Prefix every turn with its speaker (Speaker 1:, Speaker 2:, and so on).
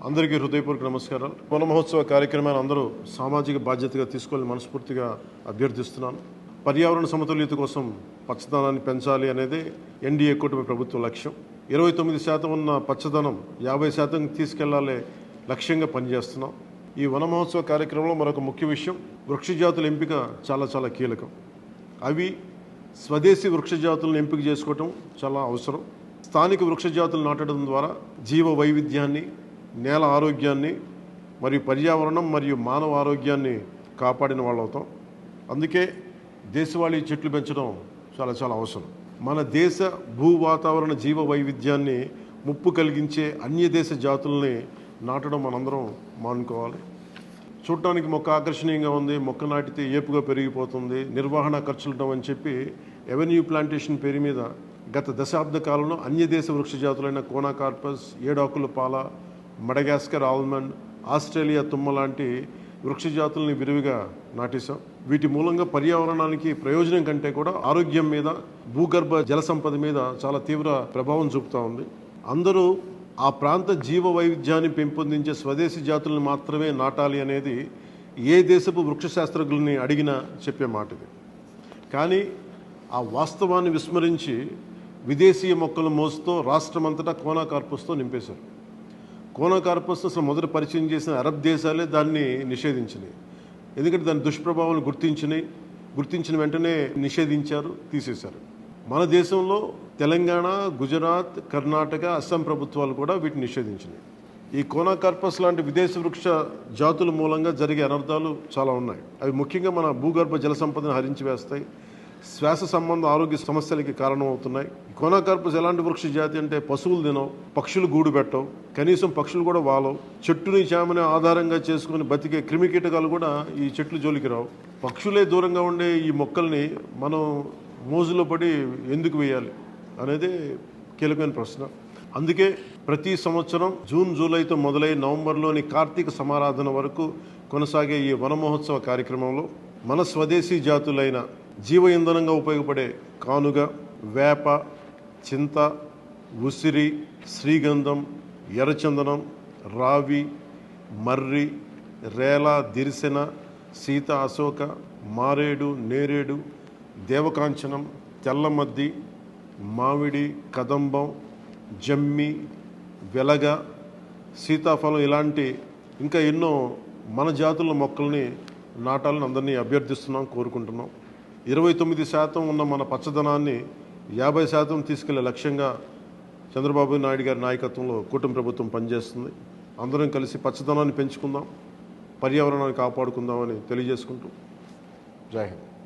Speaker 1: అందరికీ హృదయపూర్వక నమస్కారాలు. వన మహోత్సవ కార్యక్రమాన్ని అందరూ సామాజిక బాధ్యతగా తీసుకొని మనస్ఫూర్తిగా అభ్యర్థిస్తున్నాను. పర్యావరణ సమతుల్యత కోసం పచ్చదనాన్ని పెంచాలి అనేది ఎన్డీఏ కూటమి ప్రభుత్వ లక్ష్యం. 29% ఉన్న పచ్చదనం 50% తీసుకెళ్లాలే లక్ష్యంగా పనిచేస్తున్నాం. ఈ వన మహోత్సవ కార్యక్రమంలో మరొక ముఖ్య విషయం, వృక్ష జాతుల ఎంపిక చాలా కీలకం. అవి స్వదేశీ వృక్ష జాతులను ఎంపిక చేసుకోవటం చాలా అవసరం. స్థానిక వృక్ష జాతులు నాటడం ద్వారా జీవ వైవిధ్యాన్ని, నేల ఆరోగ్యాన్ని మరియు పర్యావరణం మరియు మానవ ఆరోగ్యాన్ని కాపాడిన వాళ్ళు అవుతాం. అందుకే దేశవాళీ చెట్లు పెంచడం చాలా అవసరం. మన దేశ భూ వాతావరణ జీవ వైవిధ్యాన్ని ముప్పు కలిగించే అన్య దేశ జాతుల్ని నాటడం మనందరం మానుకోవాలి. చూడటానికి మొక్క ఆకర్షణీయంగా ఉంది, మొక్క నాటితే ఏపుగా పెరిగిపోతుంది, నిర్వహణ ఖర్చులుంటాం అని చెప్పి ఎవెన్యూ ప్లాంటేషన్ పేరు మీద గత దశాబ్ద కాలంలో అన్య దేశ వృక్ష జాతులైన కోనాకార్పస్, ఏడాకుల పాల, మడగాస్కర్ ఆల్మండ్, ఆస్ట్రేలియా తుమ్మ లాంటి వృక్ష జాతుల్ని విరివిగా నాటేశాం. వీటి మూలంగా పర్యావరణానికి ప్రయోజనం కంటే కూడా ఆరోగ్యం మీద, భూగర్భ జల సంపద మీద చాలా తీవ్ర ప్రభావం చూపుతూ ఉంది. అందరూ ఆ ప్రాంత జీవ వైవిధ్యాన్ని పెంపొందించే స్వదేశీ జాతులను మాత్రమే నాటాలి అనేది ఏ దేశపు వృక్ష శాస్త్రజ్ఞుల్ని అడిగినా చెప్పే మాట ఇది. కానీ ఆ వాస్తవాన్ని విస్మరించి విదేశీయ మొక్కల మోసుతో రాష్ట్రమంతటా కోనాకార్పస్తో నింపేశారు. కోనాకార్పస్ అసలు మొదట పరిచయం చేసిన అరబ్ దేశాలే దాన్ని నిషేధించినాయి. ఎందుకంటే దాని దుష్ప్రభావాలు గుర్తించిన వెంటనే నిషేధించారు, తీసేశారు. మన దేశంలో తెలంగాణ, గుజరాత్, కర్ణాటక, అస్సాం ప్రభుత్వాలు కూడా వీటిని నిషేధించినాయి. ఈ కోనాకార్పస్ లాంటి విదేశీ వృక్ష జాతుల మూలంగా జరిగే అనర్థాలు చాలా ఉన్నాయి. అవి ముఖ్యంగా మన భూగర్భ జల సంపదను హరించి వేస్తాయి, శ్వాస సంబంధ ఆరోగ్య సమస్యలకి కారణమవుతున్నాయి. కోనాకార్పస్ ఎలాంటి వృక్ష జాతి అంటే పశువులు తినవు, పక్షులు గూడు పెట్టవు, కనీసం పక్షులు కూడా వాలవు. చెట్టుని చేమని ఆధారంగా చేసుకుని బతికే క్రిమికీటకాలు కూడా ఈ చెట్లు జోలికి రావు. పక్షులే దూరంగా ఉండే ఈ మొక్కల్ని మనం మోజులో పడి ఎందుకు వేయాలి అనేది కీలకమైన ప్రశ్న. అందుకే ప్రతి సంవత్సరం జూన్, జూలైతో మొదలై నవంబర్లోని కార్తీక సమారాధన వరకు కొనసాగే ఈ వన మహోత్సవ కార్యక్రమంలో మన స్వదేశీ జాతులైన జీవ ఇంధనంగా ఉపయోగపడే కానుగ, వేప, చింత, ఉసిరి, శ్రీగంధం, ఎర్రచందనం, రావి, మర్రి, రేల, దిరిసెన, సీత, అశోక, మారేడు, నేరేడు, దేవకాంచనం, తెల్లమద్ది, మామిడి, కదంబం, జమ్మి, వెలగ, సీతాఫలం ఇలాంటి ఇంకా ఎన్నో మన జాతుల మొక్కల్ని నాటాలని అందరినీ అభ్యర్థిస్తున్నాం, కోరుకుంటున్నాం. 29% ఉన్న మన పచ్చదనాన్ని 50% తీసుకెళ్లే లక్ష్యంగా చంద్రబాబు నాయుడు గారి నాయకత్వంలో కూటమి ప్రభుత్వం పనిచేస్తుంది. అందరం కలిసి పచ్చదనాన్ని పెంచుకుందాం, పర్యావరణాన్ని కాపాడుకుందామని తెలియజేసుకుంటూ జై హింద్.